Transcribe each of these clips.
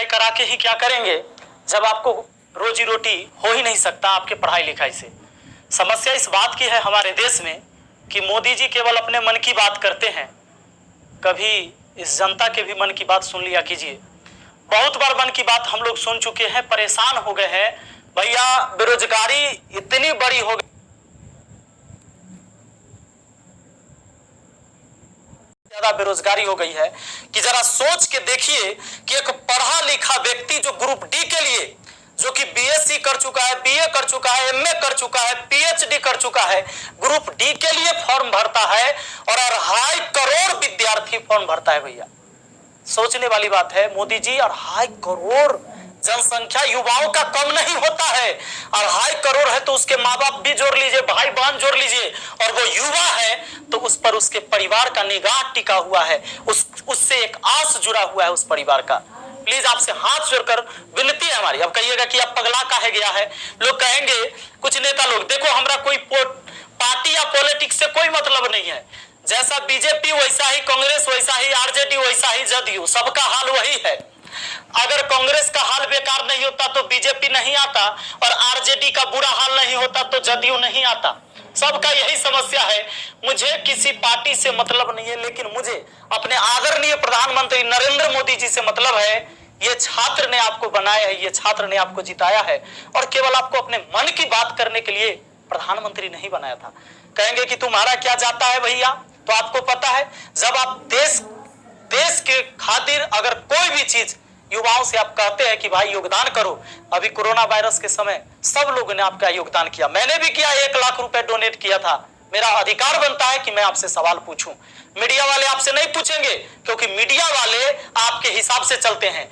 पढ़ाई करा के ही क्या करेंगे जब आपको रोजी रोटी हो ही नहीं सकता आपके पढ़ाई लिखाई से। समस्या इस बात की है हमारे देश में कि मोदी जी केवल अपने मन की बात करते हैं, कभी इस जनता के भी मन की बात सुन लिया कीजिए। बहुत बार मन की बात हम लोग सुन चुके हैं, परेशान हो गए हैं। भैया बेरोजगारी इतनी बड़ी हो गई, ज्यादा बेरोजगारी हो गई है कि जरा सोच के देखिए कि एक पढ़ा लिखा व्यक्ति जो ग्रुप डी के लिए, जो कि बीएससी कर चुका है, बीए कर चुका है, एमए कर चुका है, पीएचडी कर चुका है, ग्रुप डी के लिए फॉर्म भरता है और 2.5 करोड़ विद्यार्थी फॉर्म भरता है। भैया सोचने वाली बात है, मोदी जी 2.5 करोड़ जनसंख्या युवाओं का कम नहीं होता है। 2.5 करोड़ है तो उसके माँ बाप भी जोड़ लीजिए, भाई बहन जोड़ लीजिए, और वो युवा है तो उस पर उसके परिवार का निगाह टिका हुआ है, उससे एक आस जुड़ा हुआ है उस परिवार का। प्लीज आपसे हाथ जोड़कर विनती है हमारी। अब कहिएगा कि अब पगला काहे गया है, लोग कहेंगे कुछ नेता लोग, देखो हमारा कोई पार्टी या पॉलिटिक्स से कोई मतलब नहीं है, जैसा बीजेपी वैसा ही कांग्रेस, वैसा ही आरजेडी, वैसा ही जदयू, सबका हाल वही है। अगर कांग्रेस का हाल बेकार नहीं होता तो बीजेपी नहीं आता, और आरजेडी का बुरा हाल नहीं होता तो जदयू नहीं आता। सबका यही समस्या है। मुझे किसी पार्टी से मतलब नहीं है, लेकिन मुझे अपने आदरणीय प्रधानमंत्री नरेंद्र मोदी जी से मतलब है। ये छात्र ने आपको बनाया है, ये छात्र ने आपको जिताया है, और केवल आपको अपने मन की बात करने के लिए प्रधानमंत्री नहीं बनाया था। कहेंगे कि तुम्हारा क्या जाता है भैया, तो आपको पता है जब आप देश के खातिर अगर कोई भी चीज युवाओं से आप कहते हैं कि भाई योगदान करो, अभी कोरोना वायरस के समय सब लोगों ने आपका योगदान किया, मैंने भी किया, 1 लाख रुपए डोनेट किया था। मेरा अधिकार बनता है कि मैं आपसे सवाल पूछूं। मीडिया वाले आपसे नहीं पूछेंगे, क्योंकि मीडिया वाले आपके हिसाब से चलते हैं।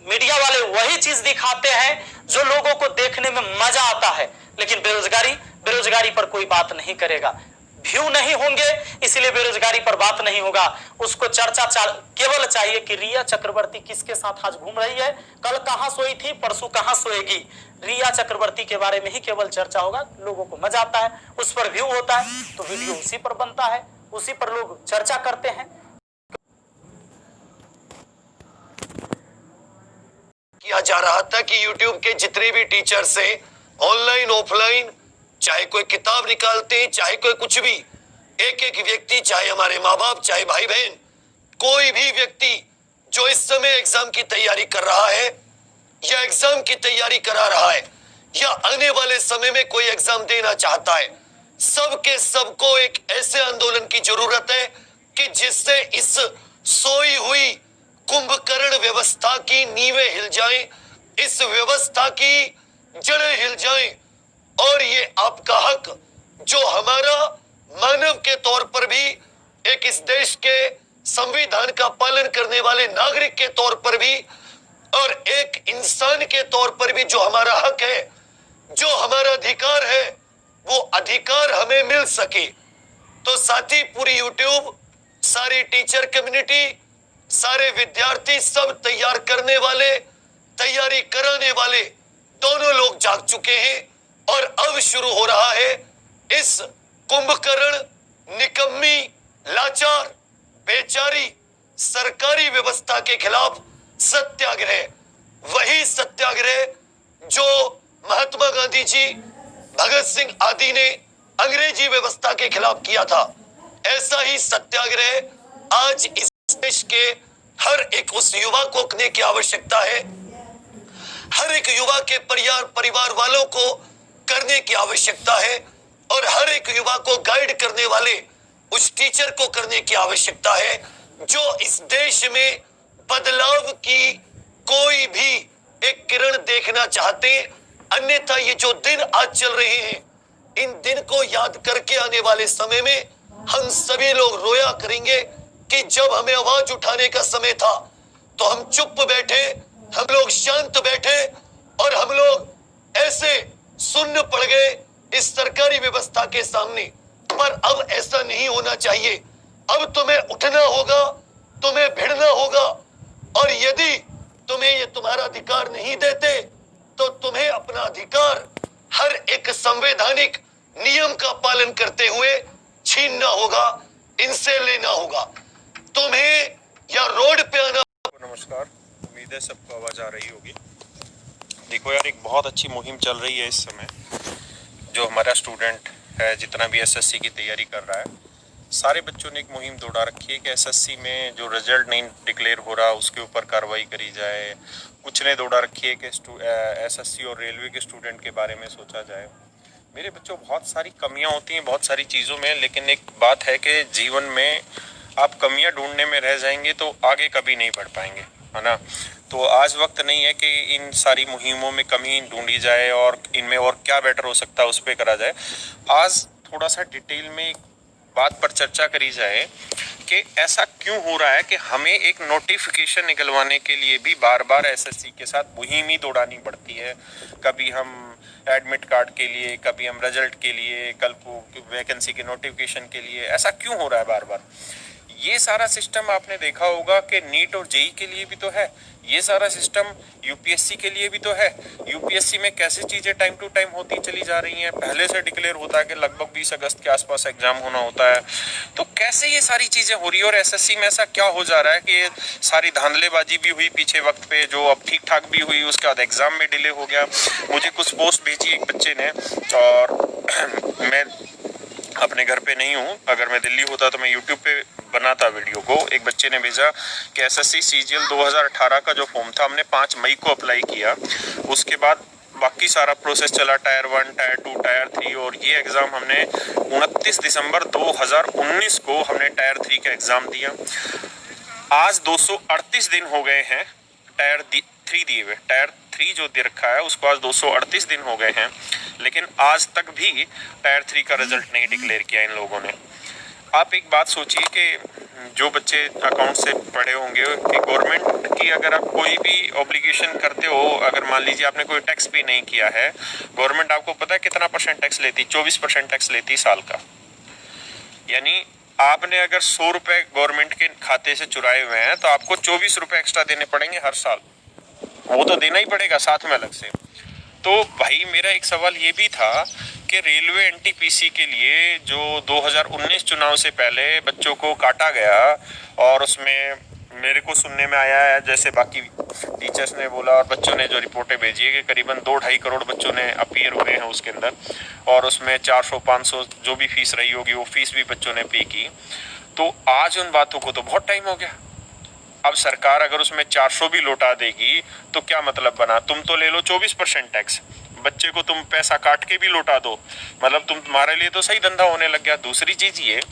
मीडिया वाले वही चीज दिखाते हैं जो लोगों को देखने में मजा आता है, लेकिन बेरोजगारी पर कोई बात नहीं करेगा। व्यू नहीं होंगे इसलिए बेरोजगारी पर बात नहीं होगा। उसको चर्चा केवल चाहिए कि रिया चक्रवर्ती किसके साथ आज घूम रही है, कल कहां सोई थी, परसों कहां सोएगी। रिया चक्रवर्ती के बारे में ही केवल चर्चा होगा, लोगों को मजा आता है, उस पर व्यू होता है तो वीडियो उसी पर बनता है, उसी पर लोग चर्चा करते हैं। किया जा रहा था कि YouTube के जितने भी टीचर से ऑनलाइन ऑफलाइन, चाहे कोई किताब निकालते, चाहे कोई कुछ भी, एक एक व्यक्ति, चाहे हमारे माँ बाप, चाहे भाई बहन, कोई भी व्यक्ति जो इस समय एग्जाम की तैयारी कर रहा है या एग्जाम की तैयारी करा रहा है या आने वाले समय में कोई एग्जाम देना चाहता है, सबके सबको एक ऐसे आंदोलन की जरूरत है कि जिससे इस सोई हुई कुंभकर्ण व्यवस्था की नींवें हिल जाएं, इस व्यवस्था की जड़ें हिल जाएं, और ये आपका हक जो हमारा मानव के तौर पर भी, एक इस देश के संविधान का पालन करने वाले नागरिक के तौर पर भी, और एक इंसान के तौर पर भी जो हमारा हक है, जो हमारा अधिकार है, वो अधिकार हमें मिल सके। तो साथी पूरी YouTube, सारी टीचर कम्युनिटी, सारे विद्यार्थी, सब तैयार करने वाले, तैयारी कराने वाले दोनों लोग जाग चुके हैं, और अब शुरू हो रहा है इस कुंभकर्ण, निकम्मी, लाचार, बेचारी सरकारी व्यवस्था के खिलाफ सत्याग्रह। वही सत्याग्रह जो महात्मा गांधी जी, भगत सिंह आदि ने अंग्रेजी व्यवस्था के खिलाफ किया था, ऐसा ही सत्याग्रह आज इस देश के हर एक उस युवा को करने की आवश्यकता है। हर एक युवा के परिवार वालों को करने की आवश्यकता है, और हर एक युवा को गाइड करने वाले उस टीचर को करने की आवश्यकता है जो इस देश में बदलाव की कोई भी एक किरण देखना चाहते। अन्यथा ये जो दिन आज चल रहे हैं, इन दिन को याद करके आने वाले समय में हम सभी लोग रोया करेंगे कि जब हमें आवाज उठाने का समय था तो हम चुप बैठे, हम लोग शांत बैठे, और हम लोग ऐसे सुन्न पड़ गए इस सरकारी व्यवस्था के सामने। पर अब ऐसा नहीं होना चाहिए। अब तुम्हें उठना होगा, तुम्हें भिड़ना होगा, और यदि तुम्हें ये तुम्हारा अधिकार नहीं देते तो तुम्हें अपना अधिकार हर एक संवैधानिक नियम का पालन करते हुए छीनना होगा, इनसे लेना होगा। तुम्हें या रोड पे आना। नमस्कार, उम्मीद है सबको आवाज़ आ रही होगी। देखो यार, एक बहुत अच्छी मुहिम चल रही है इस समय। जो हमारा स्टूडेंट है, जितना भी एसएससी की तैयारी कर रहा है, सारे बच्चों ने एक मुहिम दौड़ा रखी है कि एसएससी में जो रिजल्ट नहीं डिक्लेयर हो रहा उसके ऊपर कार्रवाई करी जाए। कुछ ने दौड़ा रखी है कि एसएससी और रेलवे के स्टूडेंट के बारे में सोचा जाए। मेरे बच्चों, बहुत सारी कमियां होती हैं बहुत सारी चीज़ों में, लेकिन एक बात है कि जीवन में आप कमियां ढूंढने में रह जाएंगे तो आगे कभी नहीं बढ़ पाएंगे, है ना। तो आज वक्त नहीं है कि इन सारी मुहिमों में कमी ढूंढी जाए और इनमें और क्या बेटर हो सकता है उस पर करा जाए। आज थोड़ा सा डिटेल में एक बात पर चर्चा करी जाए कि ऐसा क्यों हो रहा है कि हमें एक नोटिफिकेशन निकलवाने के लिए भी बार बार एसएससी के साथ मुहिम ही दौड़ानी पड़ती है। कभी हम एडमिट कार्ड के लिए, कभी हम रिजल्ट के लिए, कल को वैकेंसी के नोटिफिकेशन के लिए। ऐसा क्यों हो रहा है बार बार? ये सारा सिस्टम आपने देखा होगा कि नीट और जेई के लिए भी तो है, ये सारा सिस्टम यूपीएससी के लिए भी तो है। यूपीएससी में कैसे चीज़ें टाइम टू टाइम होती चली जा रही हैं। पहले से डिक्लेयर होता है कि लगभग 20 अगस्त के आसपास एग्जाम होना होता है, तो कैसे ये सारी चीज़ें हो रही है? और एसएससी में ऐसा क्या हो जा रहा है कि ये सारी धांधलेबाजी भी हुई पीछे वक्त पे, जो अब ठीक ठाक भी हुई, उसके बाद एग्जाम में डिले हो गया। मुझे कुछ पोस्ट भेजी एक बच्चे ने, और मैं अपने घर पे नहीं हूँ, अगर मैं दिल्ली होता तो मैं यूट्यूब पे बनाता वीडियो को। एक बच्चे ने भेजा कि एसएससी सीजीएल 2018 का जो फॉर्म था हमने 5 मई को अप्लाई किया, उसके बाद बाकी सारा प्रोसेस चला, टायर 1, टायर 2, टायर 3, और ये एग्ज़ाम हमने 29 दिसंबर 2019 को हमने टायर 3 का एग्ज़ाम दिया। आज 238 दिन हो गए हैं टायर 3 दिए हुए। टायर 3 जो दे रखा है उसको आज 238 दिन हो गए हैं, लेकिन आज तक भी टायर 3 का रिजल्ट नहीं डिक्लेयर किया इन लोगों ने। आप एक बात सोचिए कि जो बच्चे अकाउंट से पढ़े होंगे कि गवर्नमेंट की अगर आप कोई भी ऑब्लिगेशन करते हो, अगर मान लीजिए आपने कोई टैक्स पे नहीं किया है, गवर्नमेंट आपको पता है कितना % टैक्स लेती? 24% टैक्स लेती साल का। यानी आपने अगर 100 रुपए गवर्नमेंट के खाते से चुराए हुए हैं तो आपको 24 रुपए एक्स्ट्रा देने पड़ेंगे हर साल। वो तो देना ही पड़ेगा साथ में अलग से। तो भाई मेरा एक सवाल ये भी था कि रेलवे एनटीपीसी के लिए जो 2019 चुनाव से पहले बच्चों को काटा गया, और उसमें मेरे को सुनने में आया है, जैसे बाकी टीचर्स ने बोला और बच्चों ने जो रिपोर्टें भेजी है, कि करीबन 2-2.5 करोड़ बच्चों ने अपीयर हुए हैं उसके अंदर, और उसमें 400-500 जो भी फीस रही होगी वो फीस भी बच्चों ने पे की। तो आज उन बातों को तो बहुत टाइम हो गया। अब सरकार अगर उसमें 400 भी लौटा देगी तो क्या मतलब बना? तुम तो ले लो 24% टैक्स, बच्चे को तुम पैसा काट के भी लौटा दो, मतलब तुम्हारे लिए तो सही धंधा होने लग गया। दूसरी चीज ये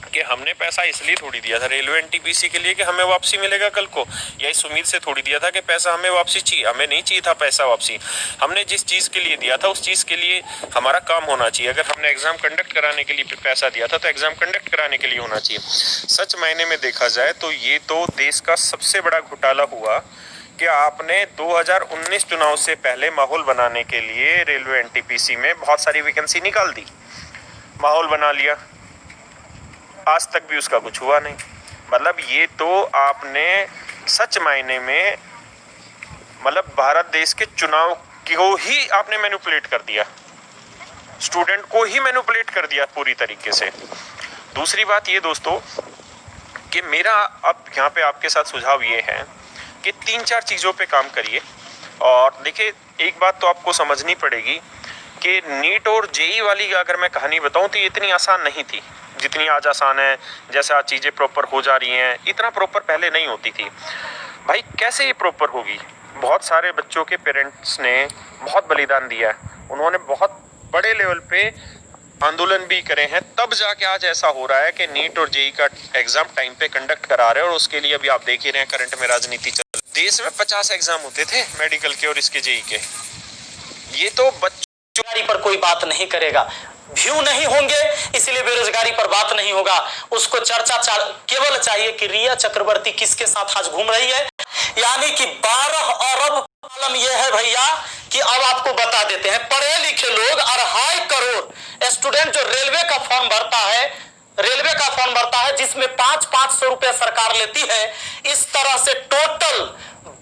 कि हमने पैसा इसलिए थोड़ी दिया था रेलवे एनटीपीसी के लिए कि हमें वापसी मिलेगा कल को, या इस उम्मीद से थोड़ी दिया था कि पैसा हमें वापसी चाहिए। हमें नहीं चाहिए था पैसा वापसी। हमने जिस चीज़ के लिए दिया था उस चीज़ के लिए हमारा काम होना चाहिए। अगर हमने एग्जाम कंडक्ट कराने के लिए पैसा दिया था तो एग्जाम कंडक्ट कराने के लिए होना चाहिए। सच मायने में देखा जाए तो ये तो देश का सबसे बड़ा घोटाला हुआ कि आपने 2019 चुनाव से पहले माहौल बनाने के लिए रेलवे एनटीपीसी में बहुत सारी वैकेंसी निकाल दी, माहौल बना लिया, आज तक भी उसका कुछ हुआ नहीं। मतलब ये तो आपने सच मायने में, मतलब भारत देश के चुनाव को ही आपने मैनिपुलेट कर दिया, स्टूडेंट को ही मैनिपुलेट कर दिया पूरी तरीके से। दूसरी बात ये दोस्तों कि मेरा अब यहाँ पे आपके साथ सुझाव ये है कि 3-4 चीज़ों पे काम करिए। और देखिए, एक बात तो आपको समझनी पड़ेगी कि नीट और जेई वाली अगर मैं कहानी बताऊं तो ये इतनी आसान नहीं थी जितनी आज आसान है। जैसे आज चीज़ें प्रॉपर हो जा रही हैं, इतना प्रॉपर पहले नहीं होती थी। भाई कैसे ये प्रॉपर होगी? बहुत सारे बच्चों के पेरेंट्स ने बहुत बलिदान दिया है, उन्होंने बहुत बड़े लेवल पे आंदोलन भी करे हैं, तब जाके आज ऐसा हो रहा है कि नीट और जेई का एग्जाम टाइम पे कंडक्ट करा रहे हैं। और उसके लिए अभी आप देख ही रहे हैं करंट में राजनीति चल रही है। देश में 50 एग्जाम होते थे मेडिकल के और इसके जेई के। ये तो बेरोजगारी पर कोई बात नहीं करेगा, व्यू नहीं होंगे, इसलिए बेरोजगारी पर बात नहीं होगा। उसको चर्चा केवल चाहिए कि रिया चक्रवर्ती किसके साथ आज घूम रही है। यानी कि 12 अरब प्रॉब्लम यह है भैया कि अब आपको बता देते हैं, पढ़े लिखे लोग 2.5 करोड़ स्टूडेंट जो रेलवे का फॉर्म भरता है जिसमें 500 रुपए सरकार लेती है, इस तरह से टोटल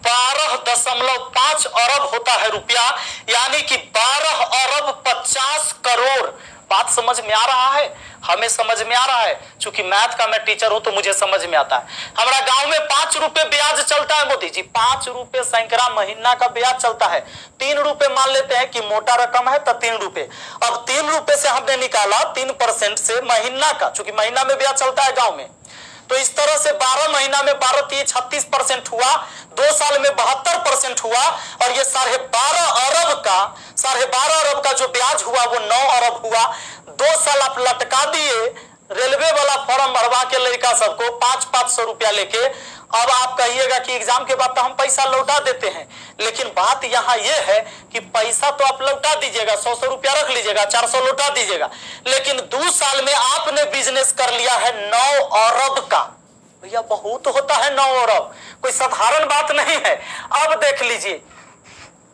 12.5 अरब होता है रुपया। यानी कि 12 अरब 50 करोड़ बात समझ में आ रहा है? हमें समझ में आ रहा है, क्योंकि मैथ का मैं टीचर हूं तो मुझे समझ में आता है। हमारा गांव में 5 रुपए ब्याज चलता है मोदी जी, 5 रुपए सैकड़ा महीना का ब्याज चलता है। 3 रुपए मान लेते हैं कि मोटा रकम है तो 3 रुपए। अब 3 रुपए से हमने निकाला 3% से महीना का, क्योंकि महीना में ब्याज चलता है गाँव में, तो इस तरह से 12 महीना में 12 3 36% हुआ, 2 साल में 72% हुआ, और ये 12.5 अरब का जो ब्याज हुआ वो 9 अरब हुआ। 2 साल आप लटका दिए रेलवे वाला फॉर्म भरवा के लड़का सबको 500 रुपया लेके। अब आप कहिएगा कि एग्जाम के बाद तो हम पैसा लौटा देते हैं, लेकिन बात यहाँ यह है कि पैसा तो आप लौटा दीजिएगा, 100 रुपया रख लीजिएगा, 400 लौटा दीजिएगा, लेकिन 2 साल में आपने बिजनेस कर लिया है 9 अरब का। भैया बहुत होता है 9 अरब, कोई साधारण बात नहीं है। अब देख लीजिए,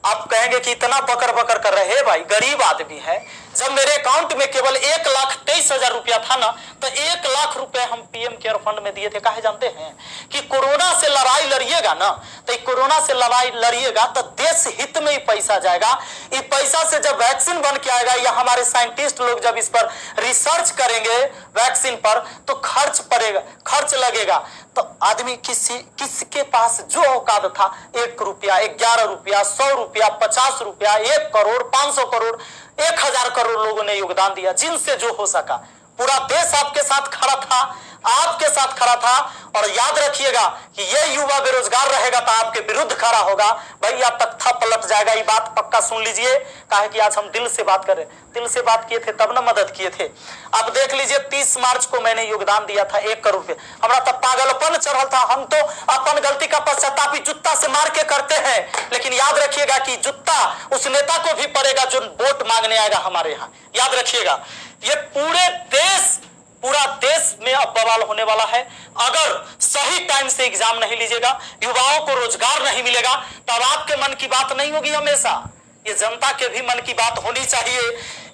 आप कहेंगे कि इतना बकर बकर कर रहे हैं, भाई गरीब आदमी है। जब मेरे अकाउंट में केवल 1,23,000 रुपया था ना, तो 1 लाख रुपए हम पीएम केयर फंड में दिए थे। काहे जानते हैं? कि कोरोना से लड़ाई लड़िएगा ना, तो कोरोना से लड़ाई लड़िएगा तो देश हित में ही पैसा जाएगा। इस पैसा से जब वैक्सीन बन के आएगा या हमारे साइंटिस्ट लोग जब इस पर रिसर्च करेंगे वैक्सीन पर, तो खर्च पड़ेगा, खर्च लगेगा। तो आदमी किसके पास जो औकात था, 1 रुपया, 11 रुपया, 100 रुपया, 50 रुपया, 1 करोड़, 500 करोड़, 1000 करोड़ लोगों ने योगदान दिया, जिनसे जो हो सका। पूरा देश आपके साथ खड़ा था, आपके साथ खड़ा था। और याद रखिएगा कि ये युवा बेरोजगार रहेगा तो आपके विरुद्ध खड़ा होगा। भैया तख्ता पलट जाएगा, ये बात पक्का सुन लीजिए। काहे कि आज हम दिल से बात कर रहे, दिल से बात किए थे तब ना मदद किए थे। अब देख लीजिए, 30 मार्च को मैंने योगदान दिया था 1 करोड़ रुपए। हमारा तब पागलपन चढ़ल था, हम तो अपन गलती का पश्चाताप जूता से मार के करते हैं, लेकिन याद रखिएगा कि जूता उस नेता को भी पड़ेगा जो वोट मांगने आएगा हमारे यहाँ। याद रखिएगा, ये पूरा देश में अब बवाल होने वाला है। अगर सही टाइम से एग्जाम नहीं लीजिएगा, युवाओं को रोजगार नहीं मिलेगा, तब आपके मन की बात नहीं होगी हमेशा, ये जनता के भी मन की बात होनी चाहिए।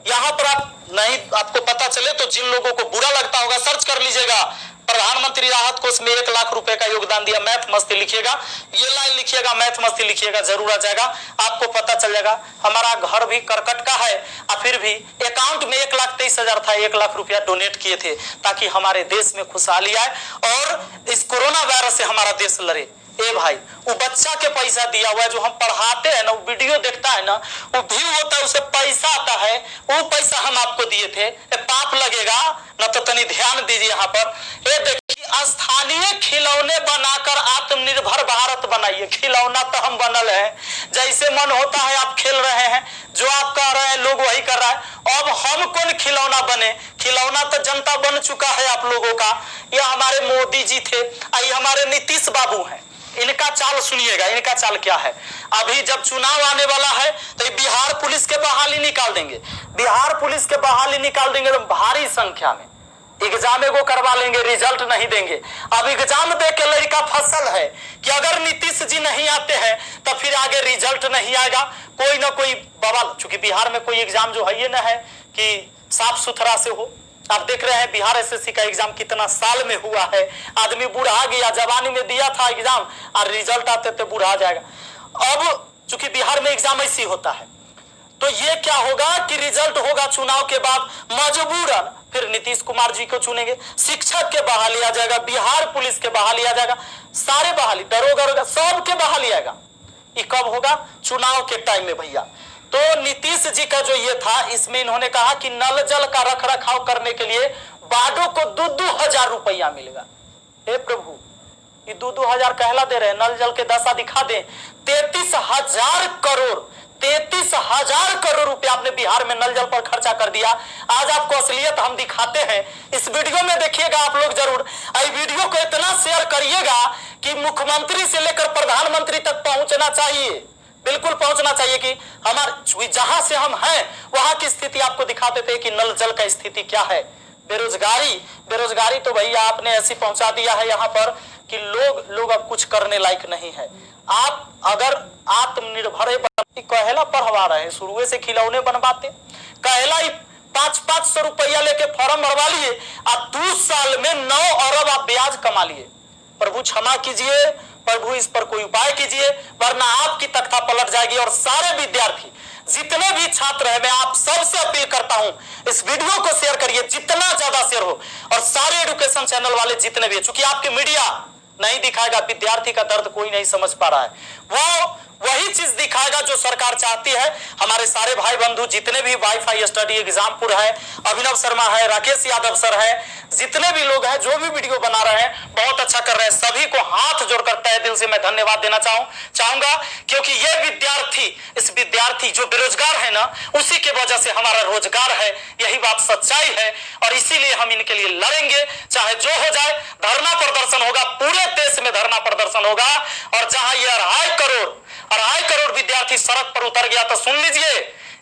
यहां पर आपको पता चले तो जिन लोगों को बुरा लगता होगा सर्च कर लीजिएगा, प्रधानमंत्री राहत कोष में 1 लाख रुपए का योगदान दिया। मैथ मस्ती लिखिएगा, ये लाइन लिखिएगा, मैथ मस्ती लिखिएगा, जरूर आ जाएगा, आपको पता चल जाएगा। हमारा घर भी करकट का है, और फिर भी अकाउंट में 1,23,000 था, 1 लाख रुपया डोनेट किए थे ताकि हमारे देश में खुशहाली आए और इस कोरोना वायरस से हमारा देश लड़े। ए भाई, वो बच्चा के पैसा दिया हुआ है, जो हम पढ़ाते हैं ना, वो वीडियो देखता है ना, वो व्यू होता है, उसे पैसा आता है, वो पैसा हम आपको दिए थे। पाप लगेगा ना, तो तनी ध्यान दीजिए यहाँ पर। ये देखिए, स्थानीय खिलौने बनाकर आत्मनिर्भर भारत बनाइए। खिलौना तो हम बनल है, जैसे मन होता है आप खेल रहे हैं, जो आप कर रहे हैं लोग वही कर रहा है। अब हम कौन खिलौना बने? खिलौना तो जनता बन चुका है आप लोगों का। ये हमारे मोदी जी थे, ये हमारे नीतीश बाबू हैं। इनका चाल सुनिएगा, इनका चाल क्या है। अभी जब चुनाव आने वाला है तो बिहार पुलिस के बहाली निकाल देंगे, बिहार पुलिस के बहाली निकाल देंगे तो भारी संख्या में एग्जाम को करवा लेंगे, रिजल्ट नहीं देंगे। अब एग्जाम दे के लड़का फसल है कि अगर नीतीश जी नहीं आते हैं तो फिर आगे रिजल्ट नहीं आएगा, कोई ना कोई बवाल। चूंकि बिहार में कोई एग्जाम जो है ये ना है कि साफ सुथरा से हो। आप देख रहे हैं बिहार एसएससी का एग्जाम कितना साल में हुआ है, आदमी बूढ़ा गया, जवानी में दिया था एग्जाम और रिजल्ट आते थे बूढ़ा जाएगा। अब चूंकि बिहार में एग्जाम ऐसी होता है, तो ये क्या होगा कि रिजल्ट होगा चुनाव के बाद, मजबूरन फिर नीतीश कुमार जी को चुनेंगे, शिक्षक के बहाली आ जाएगा, बिहार पुलिस के बहाली आ जाएगा, सारे बहाली, दरोगा सब के बहाली आएगा। ये कब होगा? चुनाव के टाइम में भैया। तो नीतीश जी का जो ये था, इसमें इन्होंने कहा कि नल जल का रख रखाव करने के लिए वार्डों को 2-2 हजार रुपया मिलेगा। हे प्रभु, ये 2-2 हजार कहला दे रहे हैं, नल जल के दशा दिखा दें। 33,000 करोड़, 33,000 करोड़ रुपया आपने बिहार में नल जल पर खर्चा कर दिया। आज आपको असलियत हम दिखाते हैं, इस वीडियो में देखिएगा आप लोग जरूर। इस वीडियो को इतना शेयर करिएगा कि मुख्यमंत्री से लेकर प्रधानमंत्री तक पहुंचना चाहिए, बिल्कुल पहुंचना चाहिए कि हमारे जहां से हम हैं वहां की स्थिति आपको दिखा देते हैं कि नल जल का स्थिति क्या है। बेरोजगारी तो भैया आपने ऐसी पहुंचा दिया है यहाँ पर कि लोग अब कुछ करने लायक नहीं है। आप अगर आत्मनिर्भर कहला पढ़वा रहे हैं, शुरू से खिलौने बनवाते, कहला 500 रुपया लेके फॉर्म भरवा लिए और 2 साल में 9 अरब आप ब्याज कमा लिए। प्रभु क्षमा कीजिए, प्रभु इस पर कोई उपाय कीजिए, वरना आपकी तख्ता पलट जाएगी और सारे विद्यार्थी जितने भी छात्र हैं मैं आप सबसे अपील करता हूं, इस वीडियो को शेयर करिए, जितना ज्यादा शेयर हो। और सारे एजुकेशन चैनल वाले जितने भी, चूंकि आपके मीडिया नहीं दिखाएगा, विद्यार्थी का दर्द कोई नहीं समझ पा रहा है, वो वही चीज दिखाएगा जो सरकार चाहती है। हमारे सारे भाई बंधु जितने भी वाईफाई स्टडी एग्जामपुर है, अभिनव शर्मा है, राकेश यादव सर है, जितने भी लोग हैं जो भी वीडियो बना रहे हैं बहुत अच्छा कर रहे हैं, सभी को हाथ जोड़कर तहे दिल से मैं धन्यवाद देना चाहूंगा, क्योंकि ये विद्यार्थी, इस विद्यार्थी जो बेरोजगार है ना, उसी के वजह से हमारा रोजगार है, यही बात सच्चाई है। और इसीलिए हम इनके लिए लड़ेंगे, चाहे जो हो जाए। धरना प्रदर्शन होगा, पूरे देश में धरना प्रदर्शन होगा। और जहां ये अढ़ाई करोड़ विद्यार्थी सड़क पर उतर गया, तो सुन लीजिए,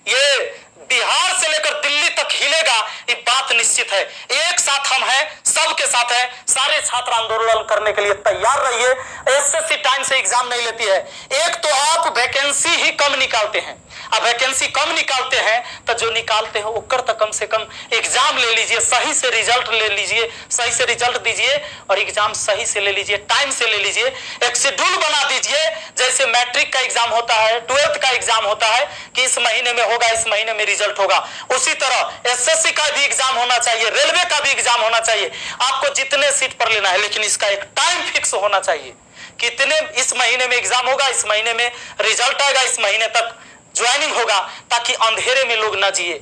ये बिहार से लेकर दिल्ली तक हिलेगा, ये बात निश्चित है। एक साथ हम हैं, सबके साथ है। सारे छात्र आंदोलन करने के लिए तैयार रहिए। एसएससी टाइम से एग्जाम नहीं लेती है। एक तो आप वैकेंसी ही कम निकालते हैं, अब वैकेंसी कम निकालते हैं तो जो निकालते हैं ओकर तो कम से कम एग्जाम ले लीजिए, सही से रिजल्ट ले लीजिए, सही से रिजल्ट दीजिए और एग्जाम सही से ले लीजिए, टाइम से ले लीजिए। एक शेड्यूल बना दीजिए, जैसे मैट्रिक का एग्जाम होता है, 12th का एग्जाम होता है कि इस महीने में होगा, इस महीने में रिजल्ट होगा, उसी तरह एसएससी का भी एग्जाम होना चाहिए, रेलवे का भी एग्जाम होना चाहिए। आपको जितने सीट पर लेना है, लेकिन इसका एक टाइम फिक्स होना चाहिए। कितने इस महीने में एग्जाम होगा, इस महीने में रिजल्ट आएगा, इस महीने तक ज्वाइनिंग होगा, ताकि अंधेरे में लोग न जिए।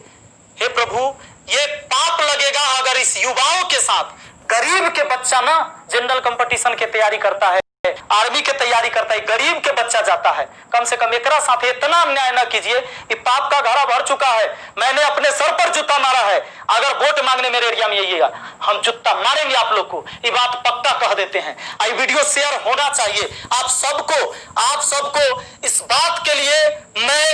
हे प्रभु, ये पाप लगेगा अगर इस युवाओं के साथ गरीब के बच्चा ना जनरल कंपटीशन की तैयारी करता है, आर्मी की तैयारी करता है, गरीब के बच्चा जाता है। कम से कम एकरा साथ इतना अन्याय न कीजिए। ये पाप का घड़ा भर चुका है। मैंने अपने सर पर जूता मारा है। अगर वोट मांगने मेरे एरिया में आइएगा, हम जूता मारेंगे आप लोग को, ये बात पक्का कह देते हैं। ये वीडियो शेयर होना चाहिए। आप सबको इस बात के लिए मैं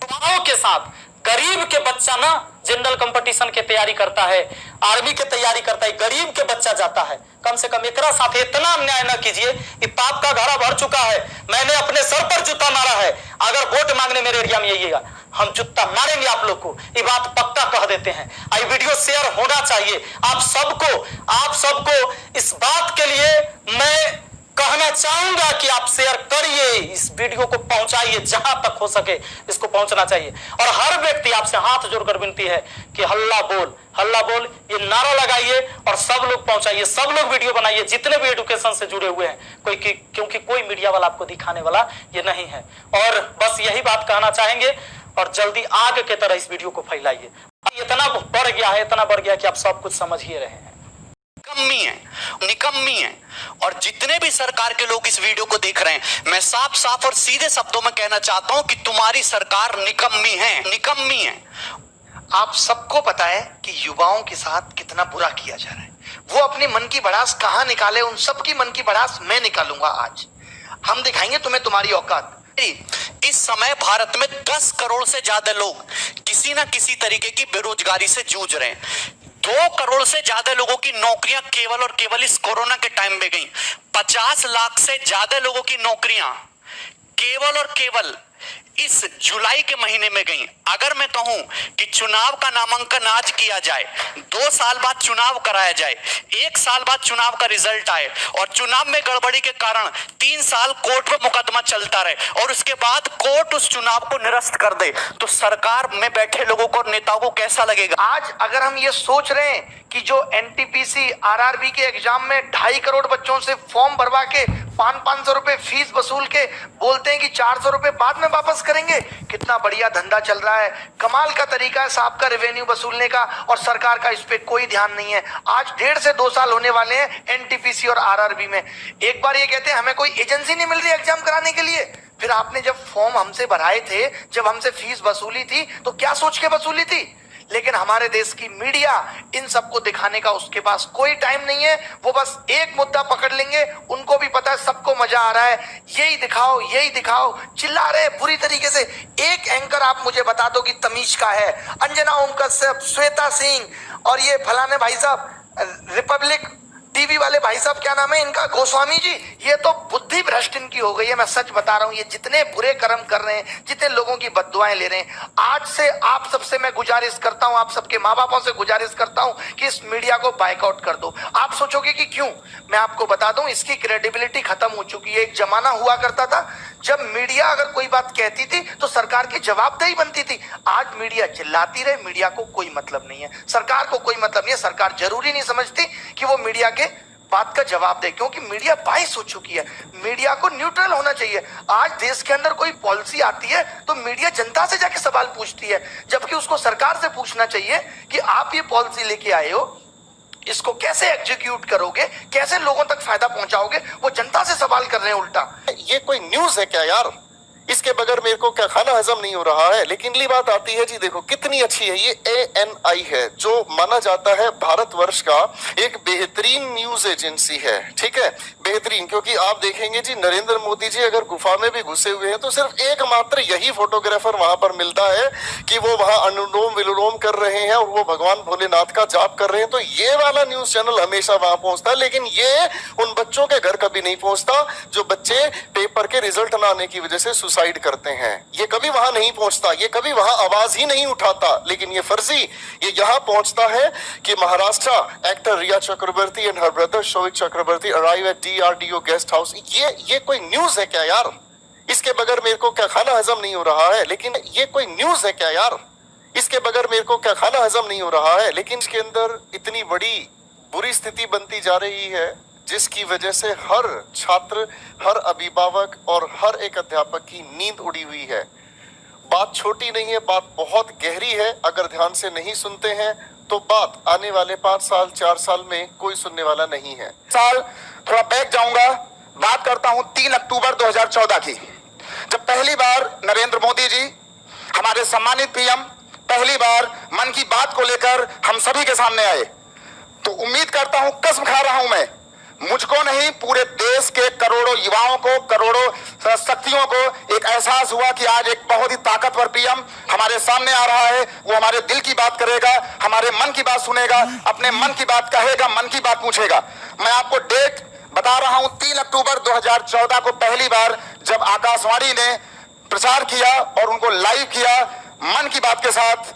युवाओं के साथ, गरीब के बच्चा ना जनरल कंपटीशन की तैयारी करता है, आर्मी की तैयारी करता है, गरीब के बच्चा जाता है। कम से कम एकरा साथ इतना अन्याय न कीजिए। ये पाप का घड़ा भर चुका है। मैंने अपने सर पर जूता मारा है। अगर वोट मांगने मेरे एरिया में आइएगा, हम जूता मारेंगे आप लोग को, ये बात पक्का कह देते हैं। ये वीडियो शेयर होना चाहिए। आप सबको इस बात के लिए मैं कहना चाहूंगा कि आप शेयर करिए, इस वीडियो को पहुंचाइए, जहां तक हो सके इसको पहुंचना चाहिए। और हर व्यक्ति आपसे हाथ जोड़कर विनती है कि हल्ला बोल ये नारा लगाइए और सब लोग पहुंचाइए, सब लोग वीडियो बनाइए, जितने भी एजुकेशन से जुड़े हुए हैं। क्योंकि कोई मीडिया वाला आपको दिखाने वाला ये नहीं है। और बस यही बात कहना चाहेंगे और जल्दी आग के तरह इस वीडियो को फैलाइए। इतना बढ़ गया कि आप सब कुछ समझ ही रहे हैं। निकम्मी है। और जितने भी सरकार के लोग इस वीडियो को देख रहे हैं, मैं साफ और सीधे शब्दों में कहना चाहता हूं कि तुम्हारी सरकार निकम्मी है। आप सबको पता है कि युवाओं के साथ कितना बुरा किया जा रहा है। वो अपनी मन की भड़ास कहां निकाले, उन सबकी मन की भड़ास मैं निकालूंगा। आज हम दिखाएंगे तुम्हें तुम्हारी औकात। इस समय भारत में 10 करोड़ से ज्यादा लोग किसी ना किसी तरीके की बेरोजगारी से जूझ रहे हैं। 2 करोड़ से ज्यादा लोगों की नौकरियां केवल और केवल इस कोरोना के टाइम में गई। 50 लाख से ज्यादा लोगों की नौकरियां केवल और केवल इस जुलाई के महीने में गई। अगर मैं कहूं कि चुनाव का नामांकन आज किया जाए, 2 साल बाद चुनाव कराया जाए, 1 साल बाद चुनाव का रिजल्ट आए और चुनाव में गड़बड़ी के कारण 3 साल कोर्ट में मुकदमा चलता रहे और उसके बाद कोर्ट उस चुनाव को निरस्त कर दे, तो सरकार में बैठे लोगों को और नेताओं को कैसा लगेगा? आज अगर हम ये सोच रहे हैं कि जो एनटीपीसी आरआरबी के एग्जाम में 2.5 करोड़ बच्चों से फॉर्म भरवा के 500 रुपए फीस वसूल के बोलते हैं कि 400 रुपए बाद में वापस करेंगे, कितना बढ़िया धंधा चल रहा है। कमाल का तरीका है साहब का रेवेन्यू वसूलने का, और सरकार का इस पे कोई ध्यान नहीं है। आज 1.5 से 2 साल होने वाले हैं एनटीपीसी और आरआरबी में। एक बार ये कहते हैं हमें कोई एजेंसी नहीं मिल रही एग्जाम कराने के लिए। फिर आपने जब फॉर्म हमसे भराए थे, जब हमसे फीस वसूली थी, तो क्या सोच के वसूली थी? लेकिन हमारे देश की मीडिया इन सबको दिखाने का उसके पास कोई टाइम नहीं है। वो बस एक मुद्दा पकड़ लेंगे, उनको भी पता है सबको मजा आ रहा है, यही दिखाओ, चिल्ला रहे बुरी तरीके से। एक एंकर आप मुझे बता दो कि तमीज का है, अंजना ओम कश्यप, श्वेता सिंह और ये फलाने भाई साहब, रिपब्लिक टीवी वाले भाई साहब, क्या नाम है इनका, गोस्वामी जी, ये तो बुद्धि भ्रष्ट इनकी हो गई है। मैं सच बता रहा हूं, ये जितने बुरे कर्म कर रहे हैं, जितने लोगों की बद्दुआएं ले रहे हैं, आज से आप सबसे मैं गुजारिश करता हूं, आप सबके माँ बापों से गुजारिश करता हूं कि इस मीडिया को बाइकआउट कर दो। आप सोचोगे कि क्यों, मैं आपको बता दूं, इसकी क्रेडिबिलिटी खत्म हो चुकी है। एक जमाना हुआ करता था जब मीडिया अगर कोई बात कहती थी तो सरकार की जवाबदेही बनती थी। आज मीडिया चिल्लाती रहे, मीडिया को कोई मतलब नहीं है, सरकार को कोई मतलब नहीं है। सरकार जरूरी नहीं समझती कि वो मीडिया के बात का जवाब दे, क्योंकि मीडिया बाइस हो चुकी है। मीडिया को न्यूट्रल होना चाहिए। आज देश के अंदर कोई पॉलिसी आती है तो मीडिया जनता से जाके सवाल पूछती है, जबकि उसको सरकार से पूछना चाहिए कि आप ये पॉलिसी लेके आए हो, इसको कैसे एग्जीक्यूट करोगे, कैसे लोगों तक फायदा पहुंचाओगे। वो जनता से सवाल कर रहे हैं उल्टा। ये कोई न्यूज है क्या यार? इसके बगैर मेरे को क्या खाना हजम नहीं हो रहा है। लेकिन अगली बात आती है जी, देखो कितनी अच्छी है ये ANI है, जो माना जाता है भारतवर्ष का एक बेहतरीन न्यूज एजेंसी है। ठीक है, बेहतरीन, क्योंकि आप देखेंगे जी नरेंद्र मोदी जी अगर गुफा में भी घुसे हुए हैं तो सिर्फ एकमात्र यही फोटोग्राफर वहां पर मिलता है कि वो वहां अनुलोम विलोम कर रहे हैं और वो भगवान भोलेनाथ का जाप कर रहे हैं, तो ये वाला न्यूज चैनल हमेशा वहां पहुंचता है। लेकिन ये उन बच्चों के घर कभी नहीं पहुंचता जो बच्चे पेपर के रिजल्ट ना आने की वजह से सुसाइड करते हैं। ये कभी वहां नहीं पहुंचता, ये कभी वहां आवाज ही नहीं उठाता। लेकिन ये फर्जी ये यहां पहुंचता है कि Maharashtra actor Rhea Chakraborty and her brother Showik Chakraborty arrive at DRDO guest house. ये कोई न्यूज है क्या यार? इसके बगैर मेरे को क्या खाना हजम नहीं हो रहा है। लेकिन ये कोई न्यूज है क्या यार? इसके बगैर मेरे को क्या खाना हजम नहीं हो रहा है। लेकिन इसके अंदर इतनी बड़ी बुरी स्थिति बनती जा रही है जिसकी वजह से हर छात्र, हर अभिभावक और हर एक अध्यापक की नींद उड़ी हुई है। बात छोटी नहीं है, बात बहुत गहरी है। अगर ध्यान से नहीं सुनते हैं तो बात आने वाले 5 साल 4 साल में कोई सुनने वाला नहीं है। साल थोड़ा बैक जाऊंगा, बात करता हूं 3 अक्टूबर 2014 की, जब पहली बार नरेंद्र मोदी जी हमारे सम्मानित PM पहली बार मन की बात को लेकर हम सभी के सामने आए। तो उम्मीद करता हूं, कसम खा रहा हूं मैं, मुझको नहीं पूरे देश के करोड़ों युवाओं को, करोड़ों शक्तियों को एक एहसास हुआ कि आज एक बहुत ही ताकतवर PM हमारे सामने आ रहा है। वो हमारे दिल की बात करेगा, हमारे मन की बात सुनेगा, अपने मन की बात कहेगा, मन की बात पूछेगा। मैं आपको डेट बता रहा हूं, 3 अक्टूबर 2014 को पहली बार जब आकाशवाणी ने प्रचार किया और उनको लाइव किया मन की बात के साथ,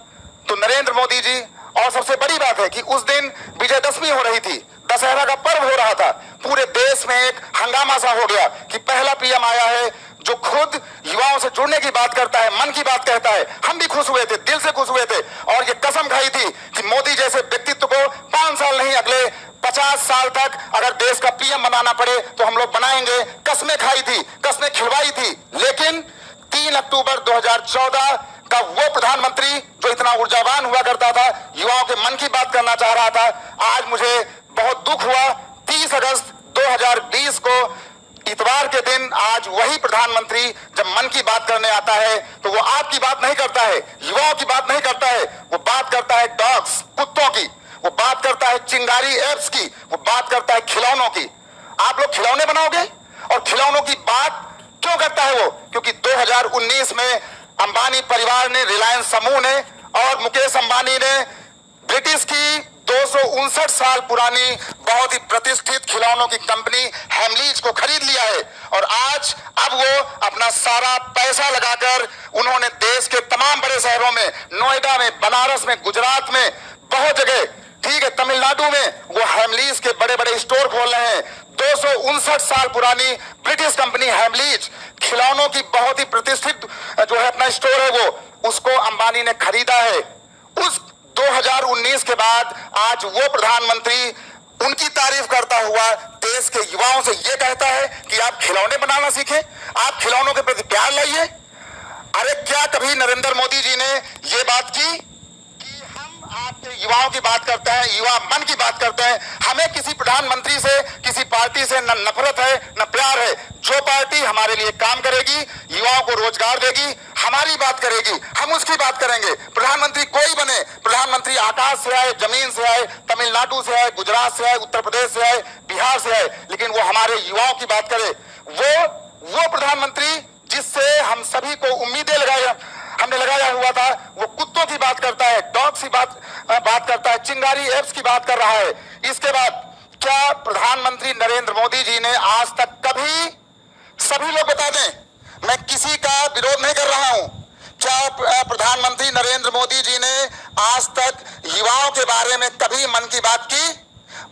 तो नरेंद्र मोदी जी, और सबसे बड़ी बात है कि उस दिन विजयदशमी हो रही थी, दशहरा का पर्व हो रहा था। पूरे देश में एक हंगामा सा हो गया कि पहला PM आया है जो खुद युवाओं से जुड़ने की बात करता है, मन की बात कहता है। हम भी खुश हुए थे, दिल से खुश हुए थे, और ये कसम खाई थी कि मोदी जैसे व्यक्तित्व को 5 साल नहीं अगले 50 साल तक अगर देश का PM बनाना पड़े तो हम लोग बनाएंगे। कस्में खाई थी, कस्में खिलवाई थी। लेकिन 3 अक्टूबर 2014 का वो प्रधानमंत्री जो इतना ऊर्जावान हुआ करता था, युवाओं के मन की बात करना चाह रहा था, आज मुझे बहुत दुख हुआ। 30 अगस्त 2020 को इतवार के दिन आज वही प्रधानमंत्री जब मन की बात करने आता है तो वो आपकी बात नहीं करता है, युवाओं की बात नहीं करता है, वो बात करता है डॉग्स, कुत्तों की, वो बात करता है चिंगारी एप्स की, वो बात करता है खिलौनों की। आप लोग खिलौने बनाओगे? और खिलौनों की बात क्यों करता है वो? क्योंकि 2019 में अंबानी परिवार ने, रिलायंस समूह ने और मुकेश अंबानी ने ब्रिटिश की 259 साल पुरानी बहुत ही प्रतिष्ठित खिलौनों की कंपनी हेमलीज को खरीद लिया है। और आज अब वो अपना सारा पैसा लगाकर उन्होंने देश के तमाम बड़े शहरों में, नोएडा में, बनारस में, गुजरात में, बहुत जगह, ठीक है, तमिलनाडु में वो हेमलीज के बड़े बड़े स्टोर खोल रहे हैं। 259 साल पुरानी ब्रिटिश कंपनी हेमलीज खिलौनों की बहुत ही प्रतिष्ठित जो है अपना स्टोर है, वो उसको अंबानी ने खरीदा है। उस 2019 के बाद आज वो प्रधानमंत्री उनकी तारीफ करता हुआ देश के युवाओं से ये कहता है कि आप खिलौने बनाना सीखें, आप खिलौनों के प्रति प्यार लाइए। अरे क्या कभी नरेंद्र मोदी जी ने ये बात की कि हम आपके युवाओं की बात करते हैं, युवा मन की बात करते हैं? हमें किसी प्रधानमंत्री से, किसी पार्टी से न नफरत है न प्यार है। जो पार्टी हमारे लिए काम करेगी, युवाओं को रोजगार देगी, हमारी बात करेगी, हम उसकी बात करेंगे। प्रधानमंत्री कोई बने, प्रधानमंत्री आकाश से आए, जमीन से आए, तमिलनाडु से आए, गुजरात से आए, उत्तर प्रदेश से आए, बिहार से आए, लेकिन वो हमारे युवाओं की बात करे। वो प्रधानमंत्री जिससे हम सभी को उम्मीदें हमने लगाया हुआ था, वो कुत्तों की बात करता है, डॉग्स की बात करता है, चिंगारी एप्स की बात कर रहा है। इसके बाद क्या प्रधानमंत्री नरेंद्र मोदी जी ने आज तक कभी सभी लोग बता दें। मैं किसी का विरोध नहीं कर रहा हूं। क्या प्रधानमंत्री नरेंद्र मोदी जी ने आज तक युवाओं के बारे में कभी मन की बात की?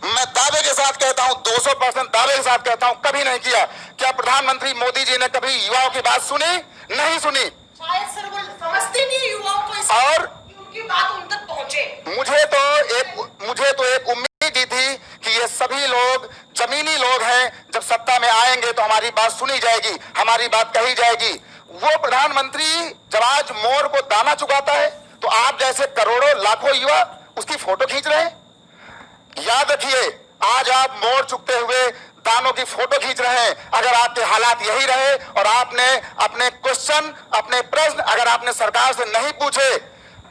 मैं दावे के साथ कहता हूं, 200% दावे के साथ कहता हूं, कभी नहीं किया। क्या प्रधानमंत्री मोदी जी ने कभी युवाओं की बात सुनी? नहीं सुनी। शायद सर वो समझते नहीं युवाओं को और उनकी बात उन तक पहुंचे। मुझे तो एक उम्मीद ही थी कि ये सभी लोग जमीनी लोग हैं, जब सत्ता में आएंगे तो हमारी बात सुनी जाएगी, हमारी बात कही जाएगी। वो प्रधानमंत्री जब आज मोर को दाना चुकाता है तो आप जैसे करोड़ों लाखों युवा उसकी फोटो खींच रहे हैं। याद रखिए, आज आप मोर चुकते हुए दानों की फोटो खींच रहे हैं। अगर आपके हालात यही रहे और आपने अपने क्वेश्चन, अपने प्रश्न अगर आपने सरकार से नहीं पूछे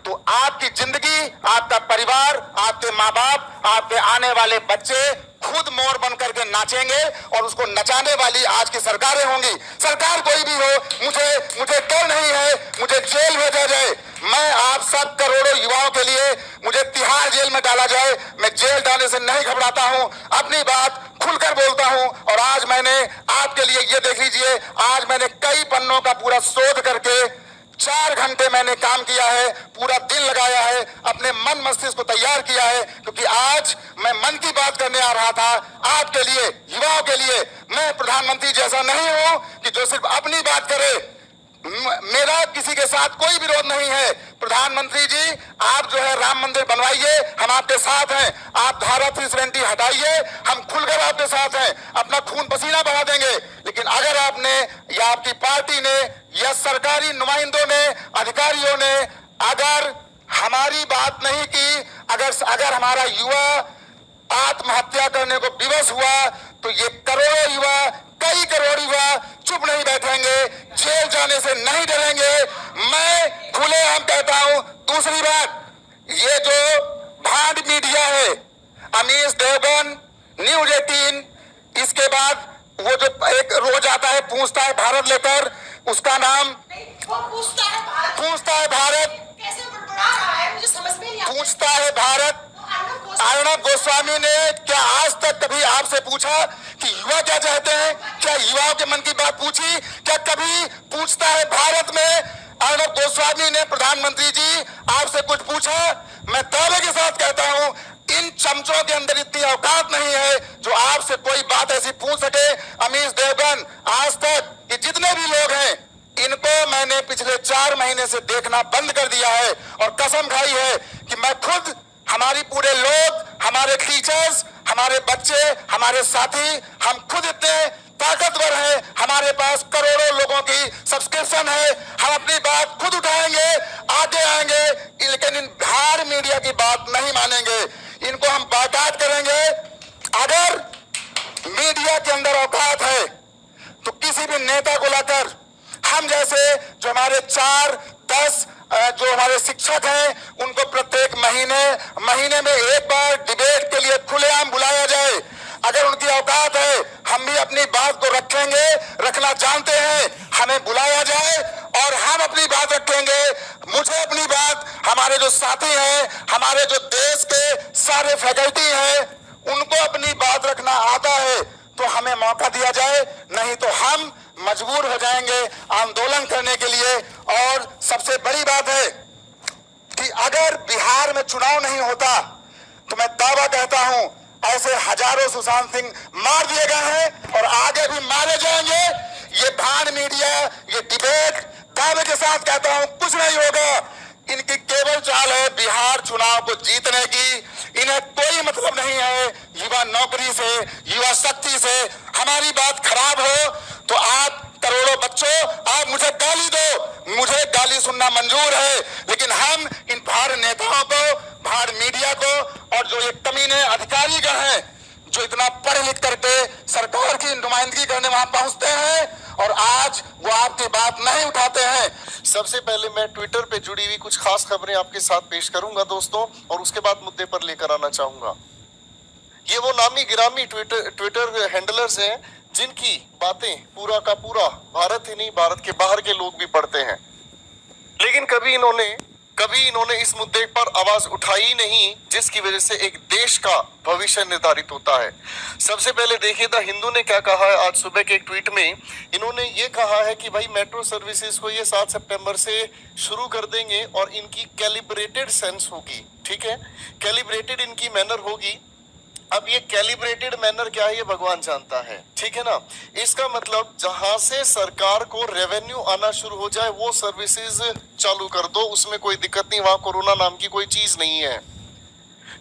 तो आपकी जिंदगी, आपका परिवार, आपके माँ बाप, आपके आने वाले बच्चे खुद मोर बन करके नाचेंगे और उसको नचाने वाली आज की सरकारें होंगी। सरकार कोई भी हो, मुझे डर नहीं है, मुझे जेल भेजा जाए। मैं आप सब करोड़ों युवाओं के लिए मुझे तिहाड़ जेल में डाला जाए, मैं जेल डालने से नहीं घबराता हूं, अपनी बात खुलकर बोलता हूं। और आज मैंने आपके लिए ये देख लीजिए, आज मैंने कई पन्नों का पूरा शोध करके 4 घंटे मैंने काम किया है, पूरा दिन लगाया है, अपने मन मस्तिष्क को तैयार किया है, क्योंकि आज मैं मन की बात करने आ रहा था आपके लिए, युवाओं के लिए। मैं प्रधानमंत्री जैसा नहीं हूं कि जो सिर्फ अपनी बात करे। मेरा किसी के साथ कोई विरोध नहीं है। प्रधानमंत्री जी, आप जो है राम मंदिर बनवाइए, हम आपके साथ हैं। आप धारा 370 हटाइए, हम खुलकर आपके साथ हैं, अपना खून पसीना बहा देंगे। लेकिन अगर आपने या आपकी पार्टी ने या सरकारी नुमाइंदों ने, अधिकारियों ने अगर हमारी बात नहीं की, अगर हमारा युवा आत्महत्या करने को विवश हुआ तो ये करोड़ों युवा, कई करोड़ युवा चुप नहीं बैठेंगे, जेल जाने से नहीं डरेंगे। मैं खुलेआम कहता हूं। दूसरी बात, ये जो भांड मीडिया है, अमीश देवगन, न्यूज 18, इसके बाद वो जो एक रोज आता है पूछता है भारत लेकर, उसका नाम वो पूछता है भारत कैसे बड़बड़ा रहा है, मुझे समझ में नहीं आता। पूछता है भारत। अर्णब गोस्वामी ने क्या आज तक कभी आपसे पूछा कि युवा क्या चाहते हैं? क्या युवाओं के मन की बात पूछी? क्या कभी पूछता है भारत में अर्णब गोस्वामी ने प्रधानमंत्री जी आपसे कुछ पूछा? मैं दावे के साथ कहता हूं, इन चमचों के अंदर इतनी औकात नहीं है जो आपसे कोई बात ऐसी पूछ सके। अमीश देवगन, आज तक ये जितने भी लोग हैं, इनको मैंने पिछले 4 महीने से देखना बंद कर दिया है और कसम खाई है कि मैं खुद, हमारी पूरे लोग, हमारे टीचर्स, हमारे बच्चे, हमारे साथी, हम खुद इतने ताकतवर हैं, हमारे पास करोड़ों लोगों की सब्सक्रिप्शन है, हम अपनी बात खुद उठाएंगे, आगे आएंगे, लेकिन इन भाड़ मीडिया की बात नहीं मानेंगे, इनको हम बाकायदा करेंगे। अगर मीडिया के अंदर औकात है तो किसी भी नेता को लाकर, हम जैसे जो हमारे 4-10 जो हमारे शिक्षक हैं, उनको प्रत्येक महीने में एक बार डिबेट के लिए खुलेआम बुलाया जाए। अगर उनकी औकात है, हम भी अपनी बात को रखना जानते हैं, हमें बुलाया जाए और हम अपनी बात रखेंगे। मुझे अपनी बात, हमारे जो साथी हैं, हमारे जो देश के सारे फैकल्टी हैं, उनको अपनी बात रखना आता है तो हमें मौका दिया जाए, नहीं तो हम मजबूर हो जाएंगे आंदोलन करने के लिए। और सबसे बड़ी बात है कि अगर बिहार में चुनाव नहीं होता तो मैं दावा कहता हूं, ऐसे हजारों सुशांत सिंह मार दिए गए हैं और आगे भी मारे जाएंगे। ये भाड़ मीडिया, ये डिबेट, दावे के साथ कहता हूं कुछ नहीं होगा। इनकी केवल चाल है बिहार चुनाव को जीतने की। इन्हें कोई मतलब नहीं है युवा नौकरी से, युवा शक्ति से। हमारी बात खराब हो तो आप करोड़ों बच्चों, आप मुझे गाली दो, मुझे गाली सुनना मंजूर है, लेकिन हम इन भाड़ नेताओं को, भाड़ मीडिया को और जो ये कमीने अधिकारीगण हैं जो इतना पढ़ लिख करके सरकार की नुमाइंदगी करने वहां पहुंचते हैं और आज वो आपकी बात नहीं उठाते हैं। सबसे पहले मैं ट्विटर पे जुड़ी हुई कुछ खास खबरें आपके साथ पेश करूंगा दोस्तों, और उसके बाद मुद्दे पर लेकर आना चाहूंगा। ये वो नामी गिरामी ट्विटर हैंडलर्स हैं जिनकी बातें पूरा का पूरा भारत ही नहीं, भारत के बाहर के लोग भी पढ़ते हैं, लेकिन कभी इन्होंने कभी इन्होंने इस मुद्दे पर आवाज उठाई नहीं, जिसकी वजह से एक देश का भविष्य निर्धारित होता है। सबसे पहले देखिए द हिंदू ने क्या कहा है। आज सुबह के एक ट्वीट में इन्होंने ये कहा है कि भाई मेट्रो सर्विसेज को ये 7 सितंबर से शुरू कर देंगे और इनकी कैलिब्रेटेड सेंस होगी, ठीक है, कैलिब्रेटेड इनकी मैनर होगी। अब ये कैलिब्रेटेड मैनर क्या है ये भगवान जानता है, ठीक है ना। इसका मतलब जहां से सरकार को रेवेन्यू आना शुरू हो जाए वो सर्विसेज चालू कर दो, उसमें कोई दिक्कत नहीं, वहां कोरोना नाम की कोई चीज नहीं है।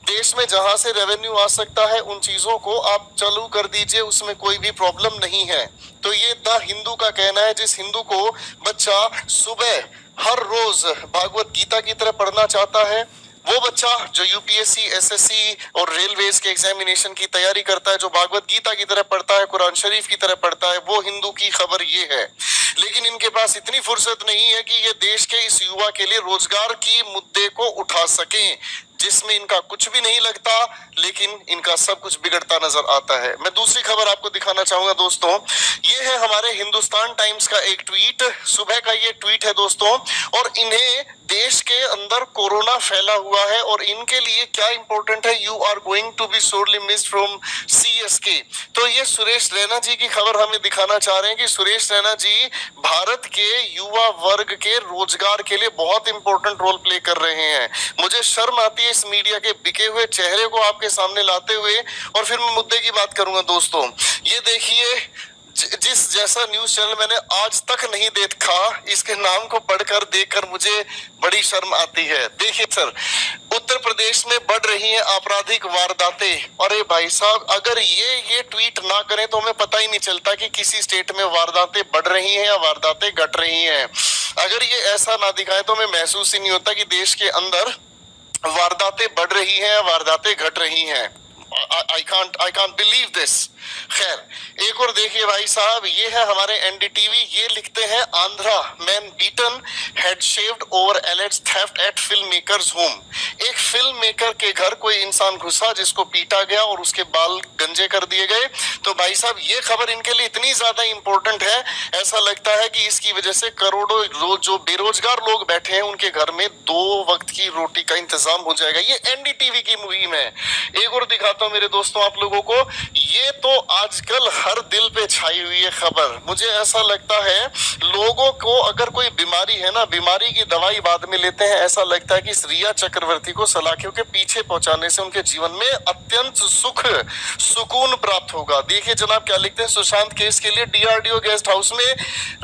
देश में जहां से रेवेन्यू आ सकता है उन चीजों को आप चालू कर दीजिए, उसमें कोई भी प्रॉब्लम नहीं है। तो ये द हिंदू का कहना है। जिस हिंदू को बच्चा सुबह हर रोज भागवत गीता की तरह पढ़ना चाहता है, वो बच्चा जो यूपीएससी, एसएससी और रेलवेज के एग्जामिनेशन की तैयारी करता है, जो भागवत गीता की तरह पढ़ता है, कुरान शरीफ की तरह पढ़ता है, वो हिंदू की खबर ये है। लेकिन इनके पास इतनी फुर्सत नहीं है कि ये देश के इस युवा के लिए रोजगार की मुद्दे को उठा सकें, जिसमें इनका कुछ भी नहीं लगता, लेकिन इनका सब कुछ बिगड़ता नजर आता है। मैं दूसरी खबर आपको दिखाना चाहूंगा दोस्तों, ये है हमारे हिंदुस्तान टाइम्स का एक ट्वीट, सुबह का ये ट्वीट है दोस्तों। और इन्हें देश के अंदर कोरोना फैला हुआ है और इनके लिए क्या इंपॉर्टेंट है, you are going to be sorely missed from CSK। तो ये सुरेश रैना जी की खबर हमें दिखाना चाह रहे हैं कि सुरेश रैना जी भारत के युवा वर्ग के रोजगार के लिए बहुत इंपॉर्टेंट रोल प्ले कर रहे हैं। मुझे शर्म आती है इस मीडिया के बिके हुए चेहरे को आपके सामने लाते हुए, और फिर मैं मुद्दे की बात करूंगा दोस्तों। ये देखिए, जिस जैसा न्यूज चैनल मैंने आज तक नहीं देखा, इसके नाम को पढ़कर देखकर मुझे बड़ी शर्म आती है। देखिए सर, उत्तर प्रदेश में बढ़ रही हैं आपराधिक वारदातें। अरे भाई साहब, अगर ये ट्वीट ना करें तो हमें पता ही नहीं चलता कि किसी स्टेट में वारदातें बढ़ रही हैं या वारदातें घट रही हैं। अगर ये ऐसा ना दिखाए तो हमें महसूस ही नहीं होता कि देश के अंदर वारदातें बढ़ रही हैं, वारदातें घट रही हैं। I can't believe this। खैर, एक और देखिए भाई साहब, ये है हमारे NDTV, ये लिखते हैं Andhra man beaten head shaved over alleged theft at film makers home. एक फिल्म मेकर के घर कोई इंसान घुसा जिसको पीटा गया और उसके बाल गंजे कर दिए गए। तो भाई साहब, ये खबर इनके लिए इतनी ज्यादा इंपॉर्टेंट है, ऐसा लगता है कि इसकी वजह से करोड़ों जो बेरोजगार लोग बैठे हैं उनके घर में 2 वक्त की रोटी का इंतजाम हो जाएगा। ये NDTV की मुहिम है। एक और दिखाता हूं मेरे दोस्तों आप लोगों को, ये तो आजकल हर दिल पे छाई हुई है खबर। मुझे ऐसा लगता है लोगों को अगर कोई बीमारी है ना, बीमारी की दवाई बाद में लेते हैं। ऐसा लगता है कि रिया चक्रवर्ती को सलाखियों के पीछे पहुंचाने से उनके जीवन में अत्यंत सुकून प्राप्त होगा। देखिए जनाब क्या लिखते हैं, सुशांत केस के लिए DRDO गेस्ट हाउस में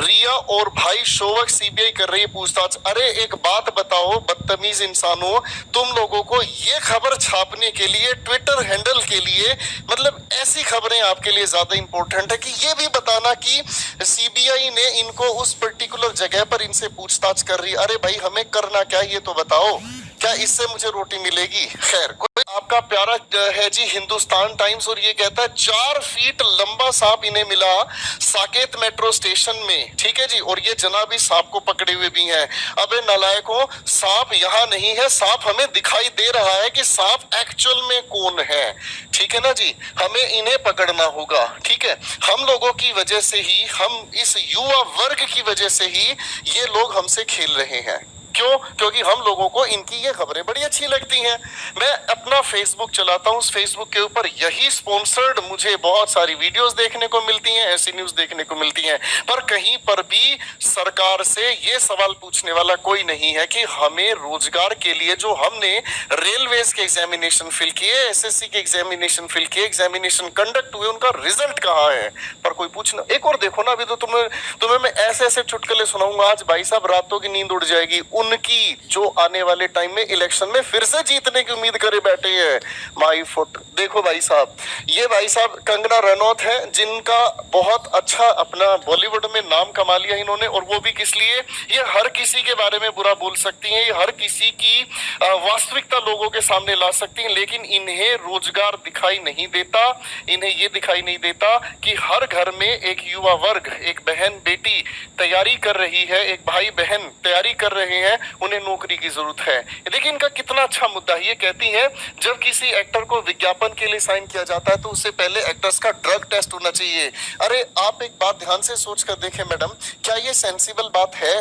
रिया और भाई शोवक CBI कर रही है पूछताछ। अरे एक बात बताओ बदतमीज इंसानों, तुम लोगों को ये खबर छापने के लिए, ट्विटर हैंडल के लिए, मतलब ऐसी खबरें आपके लिए ज्यादा इंपॉर्टेंट है कि ये भी बताना कि CBI ने इनको उस पर्टिकुलर जगह पर इनसे पूछताछ कर रही है। अरे भाई हमें करना क्या ये तो बताओ, क्या इससे मुझे रोटी मिलेगी? खैर, कोई आपका प्यारा है जी हिंदुस्तान टाइम्स, और ये कहता है 4 फीट लंबा सांप इन्हें मिला साकेत मेट्रो स्टेशन में, ठीक है जी। और ये जनाब इस सांप को पकड़े हुए भी हैं। अबे नालायकों, सांप यहाँ नहीं है, सांप हमें दिखाई दे रहा है कि सांप एक्चुअल में कौन है, ठीक है ना जी। हमें इन्हें पकड़ना होगा, ठीक है। हम लोगों की वजह से ही, हम इस युवा वर्ग की वजह से ही ये लोग हमसे खेल रहे हैं। क्यों? क्योंकि हम लोगों को इनकी ये खबरें बड़ी अच्छी लगती हैं। मैं अपना फेसबुक चलाता हूँ, उस फेसबुक के ऊपर यही स्पॉन्सर्ड मुझे बहुत सारी वीडियोस देखने को मिलती हैं, ऐसी न्यूज देखने को मिलती हैं, पर कहीं पर भी सरकार से ये सवाल पूछने वाला कोई नहीं है कि हमें रोजगार के लिए जो हमने रेलवेज के एग्जामिनेशन फिल किए, SSC के एग्जामिनेशन फिल किए, एग्जामिनेशन कंडक्ट हुए, उनका रिजल्ट कहाँ है, पर कोई पूछना। एक और देखो ना, अभी तो तुम्हें मैं ऐसे चुटकुले सुनाऊंगा, आज भाई साहब रातों की नींद उड़ जाएगी। उनकी जो आने वाले टाइम में इलेक्शन में फिर से जीतने की उम्मीद करे बैठे हैं। माई फुट देखो भाई साहब, ये भाई साहब कंगना रनौत है, जिनका बहुत अच्छा अपना बॉलीवुड में नाम कमा लिया इन्होंने, और वो भी किस लिए, ये हर किसी के बारे में बुरा बोल सकती हैं, ये हर किसी की वास्तविकता लोगों के सामने ला सकती हैं, लेकिन इन्हें रोजगार दिखाई नहीं देता। इन्हें ये दिखाई नहीं देता कि हर घर में एक युवा वर्ग, एक बहन बेटी तैयारी कर रही है, एक भाई बहन तैयारी कर रहे हैं, उन्हें नौकरी की जरूरत है। देखिए इनका कितना अच्छा मुद्दा है। ये कहती हैं जब किसी एक्टर को विज्ञापन के लिए साइन किया जाता है तो उससे पहले एक्टर्स का ड्रग टेस्ट होना चाहिए। अरे आप एक बात ध्यान से सोच कर देखें मैडम, क्या ये सेंसिबल बात है?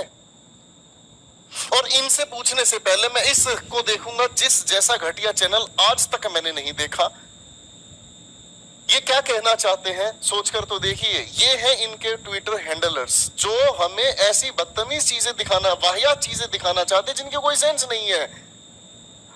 और इनसे पूछने से पहले मैं इसको देखूंगा जिस जैसा घटिया चैनल आज तक मैंने नहीं देखा। ये क्या कहना चाहते हैं सोचकर तो देखिए। ये है इनके ट्विटर हैंडलर्स जो हमें ऐसी बदतमीज चीजें दिखाना, वाहियात चीजें दिखाना चाहते हैं जिनके कोई सेंस नहीं है।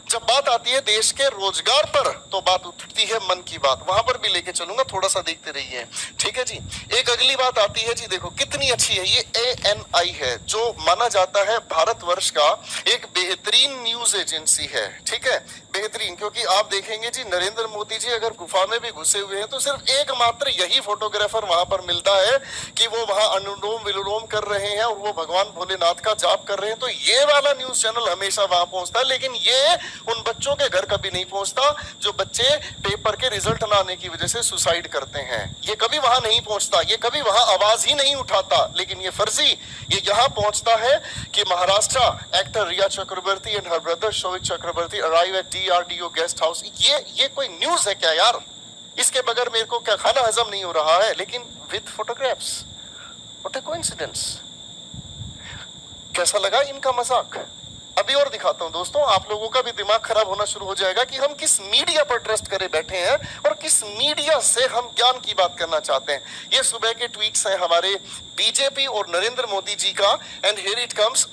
जब बात आती है देश के रोजगार पर तो बात उठती है मन की बात, वहां पर भी लेके चलूंगा, थोड़ा सा देखते रहिए। ठीक है जी। एक अगली बात आती है जी, देखो कितनी अच्छी है ये ANI है, जो माना जाता है भारतवर्ष का एक बेहतरीन न्यूज एजेंसी है। ठीक है, बेहतरीन, क्योंकि आप देखेंगे जी नरेंद्र मोदी जी अगर गुफा में भी घुसे हुए हैं तो सिर्फ एकमात्र यही फोटोग्राफर वहां पर मिलता है कि वो वहां अनुलोम विलोम कर रहे हैं और वो भगवान भोलेनाथ का जाप कर रहे हैं, तो ये वाला न्यूज चैनल हमेशा वहां पहुंचता है। लेकिन ये उन बच्चों के घर कभी नहीं पहुंचता जो बच्चे पेपर के रिजल्ट ना आने की वजह से सुसाइड करते हैं। ये कभी वहां नहीं पहुंचता, ये कभी वहां आवाज ही नहीं उठाता। लेकिन ये फर्जी ये यहां पहुंचता है कि Maharashtra actor Rhea Chakraborty and her brother Showik Chakraborty arrive at DRDO guest house. ये कोई न्यूज है क्या यार? इसके बगैर मेरे को क्या खाना हजम नहीं हो रहा है। लेकिन with photographs, what a coincidence. कैसा लगा इनका मजाक? अभी और दिखाता हूं दोस्तों, आप लोगों का भी दिमाग खराब होना शुरू हो जाएगा कि हम किस मीडिया पर ट्रस्ट करे बैठे हैं और किस मीडिया से हम ज्ञान की बात करना चाहते हैं। ये सुबह के ट्वीट्स हैं हमारे बीजेपी और नरेंद्र मोदी जी का। And here it comes,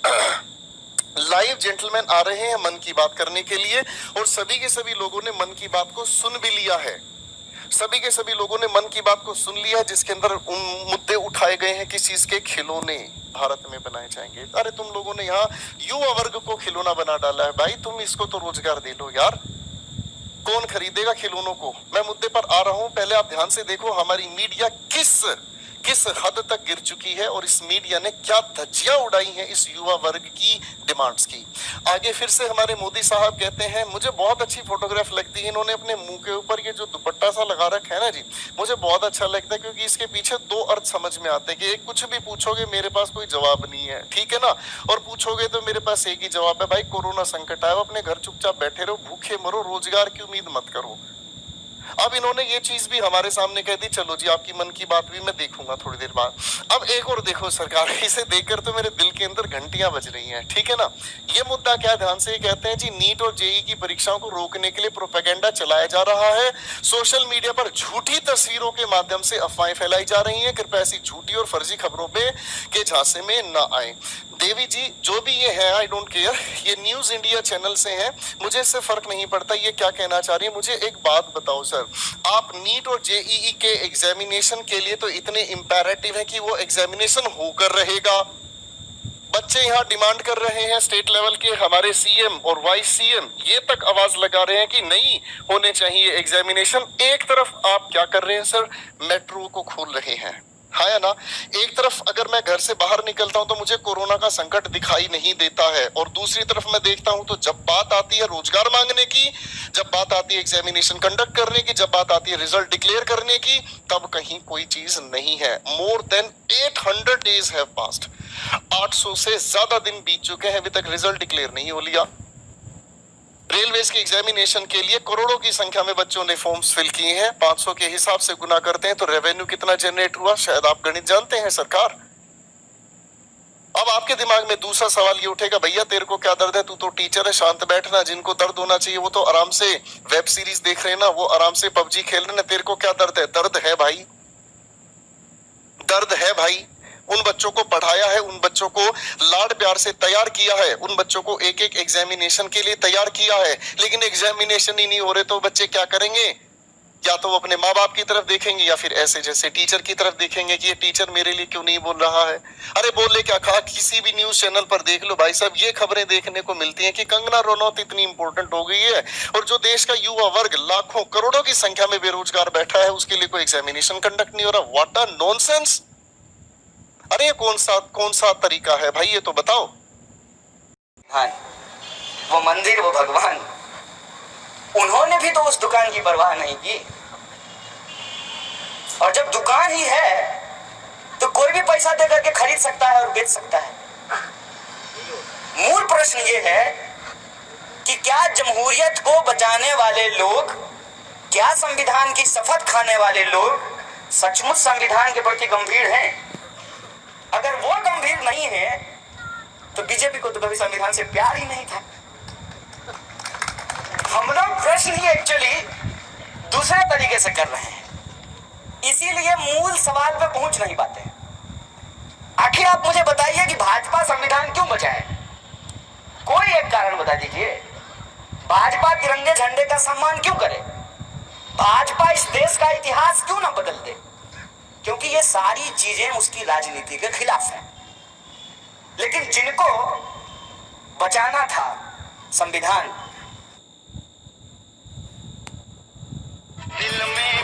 live gentleman आ रहे हैं मन की बात करने के लिए और सभी के सभी लोगों ने मन की बात को सुन भी लिया है। सभी के सभी लोगों ने मन की बात को सुन लिया, जिसके अंदर उन मुद्दे उठाए गए हैं किस चीज के, खिलौने भारत में बनाए जाएंगे। अरे तुम लोगों ने यहाँ युवा वर्ग को खिलौना बना डाला है भाई, तुम इसको तो रोजगार दे लो यार। कौन खरीदेगा खिलौनों को? मैं मुद्दे पर आ रहा हूं, पहले आप ध्यान से देखो हमारी मीडिया किस हद तक गिर चुकी है और इस मीडिया ने क्या धज्जियां उड़ाई हैं इस युवा वर्ग की डिमांड्स की। आगे फिर से हमारे मोदी साहब कहते हैं, मुझे बहुत अच्छी फोटोग्राफ लगती है, इन्होंने अपने मुंह के ऊपर ये जो दुपट्टा सा लगा रखा है ना जी, मुझे बहुत अच्छा लगता है क्योंकि इसके पीछे दो अर्थ समझ में आते हैं कि एक, कुछ भी पूछोगे मेरे पास कोई जवाब नहीं है, ठीक है ना, और पूछोगे तो मेरे पास एक ही जवाब है, भाई कोरोना संकट आया, अपने घर चुपचाप बैठे रहो, भूखे मरो, रोजगार की उम्मीद मत करो। अब इन्होंने ये चीज भी हमारे सामने कह दी, चलो जी आपकी मन की बात भी मैं देखूंगा थोड़ी देर बाद। अब एक और देखो सरकार, इसे देखकर तो मेरे दिल के अंदर घंटियां बज रही हैं, ठीक है ना। ये मुद्दा क्या, ध्यान से कहते हैं जी, नीट और जेईई की परीक्षाओं को रोकने के लिए प्रोपेगेंडा चलाया जा रहा है। सोशल मीडिया पर झूठी तस्वीरों के माध्यम से अफवाहें फैलाई जा रही हैं। कृपया ऐसी झूठी और फर्जी खबरों पे के झांसे में न आए। देवी जी जो भी ये है, आई डोंट केयर, ये न्यूज इंडिया चैनल से है, मुझे इससे फर्क नहीं पड़ता ये क्या कहना चाह रही है। मुझे एक बात बताओ सर, आप नीट और जेईई के एग्जामिनेशन के लिए तो इतने इंपैरेटिव है कि वो एग्जामिनेशन होकर रहेगा। बच्चे यहाँ डिमांड कर रहे हैं, स्टेट लेवल के हमारे सीएम और वाइस सीएम ये तक आवाज लगा रहे हैं कि नहीं होने चाहिए एग्जामिनेशन। एक तरफ आप क्या कर रहे हैं सर, मेट्रो को खोल रहे हैं, हाँ या ना। एक तरफ अगर मैं घर से बाहर निकलता हूं तो मुझे कोरोना का संकट दिखाई नहीं देता है, और दूसरी तरफ मैं देखता हूं तो जब बात आती है रोजगार मांगने की, जब बात आती है एग्जामिनेशन कंडक्ट करने की, जब बात आती है रिजल्ट डिक्लेयर करने की, तब कहीं कोई चीज नहीं है। More than 800 days have passed, 800 से ज्यादा दिन बीत चुके हैं, अभी तक रिजल्ट डिक्लेयर नहीं हो लिया। रेलवेज के एग्जामिनेशन के लिए करोड़ों की संख्या में बच्चों ने फॉर्म्स फिल किए हैं। 500 के हिसाब से गुना करते हैं तो रेवेन्यू कितना जनरेट हुआ, शायद आप गणित जानते हैं सरकार। अब आपके दिमाग में दूसरा सवाल ये उठेगा, भैया तेरे को क्या दर्द है, तू तो टीचर है, शांत बैठना। जिनको दर्द होना चाहिए वो तो आराम से वेब सीरीज देख रहे हैं ना, वो आराम से पबजी खेल रहे हैं, तेरे को क्या दर्द है? दर्द है भाई, दर्द है भाई। उन बच्चों को पढ़ाया है, उन बच्चों को लाड प्यार से तैयार किया है, उन बच्चों को एक एक एग्जामिनेशन के लिए तैयार किया है, लेकिन एग्जामिनेशन ही नहीं हो रहे तो बच्चे क्या करेंगे? या तो वो अपने माँ बाप की तरफ देखेंगे या फिर ऐसे जैसे टीचर की तरफ देखेंगे कि ये टीचर मेरे लिए क्यों नहीं बोल रहा है। अरे बोले क्या कहा, किसी भी न्यूज चैनल पर देख लो भाई साहब, ये खबरें देखने को मिलती हैं कि कंगना रनौत इतनी इंपॉर्टेंट हो गई है और जो देश का युवा वर्ग लाखों करोड़ों की संख्या में बेरोजगार बैठा है उसके लिए कोई एग्जामिनेशन कंडक्ट नहीं हो रहा। What a nonsense. अरे ये कौन सा तरीका है भाई, ये तो बताओ। हाँ, वो मंदिर, वो भगवान, उन्होंने भी तो उस दुकान की परवाह नहीं की। और जब दुकान ही है तो कोई भी पैसा दे करके खरीद सकता है और बेच सकता है। मूल प्रश्न ये है कि क्या जमहूरियत को बचाने वाले लोग, क्या संविधान की शपथ खाने वाले लोग सचमुच संविधान के प्रति गंभीर हैं? अगर वो गंभीर नहीं है तो बीजेपी को तो कभी संविधान से प्यार ही नहीं था। हम लोग प्रश्न ही एक्चुअली दूसरे तरीके से कर रहे हैं, इसीलिए मूल सवाल पे पहुंच नहीं पाते। आखिर आप मुझे बताइए कि भाजपा संविधान क्यों बचाए? कोई एक कारण बता दीजिए। भाजपा तिरंगे झंडे का सम्मान क्यों करे? भाजपा इस देश का इतिहास क्यों ना बदल दे? क्योंकि ये सारी चीजें उसकी राजनीति के खिलाफ है। लेकिन जिनको बचाना था संविधान, दिल में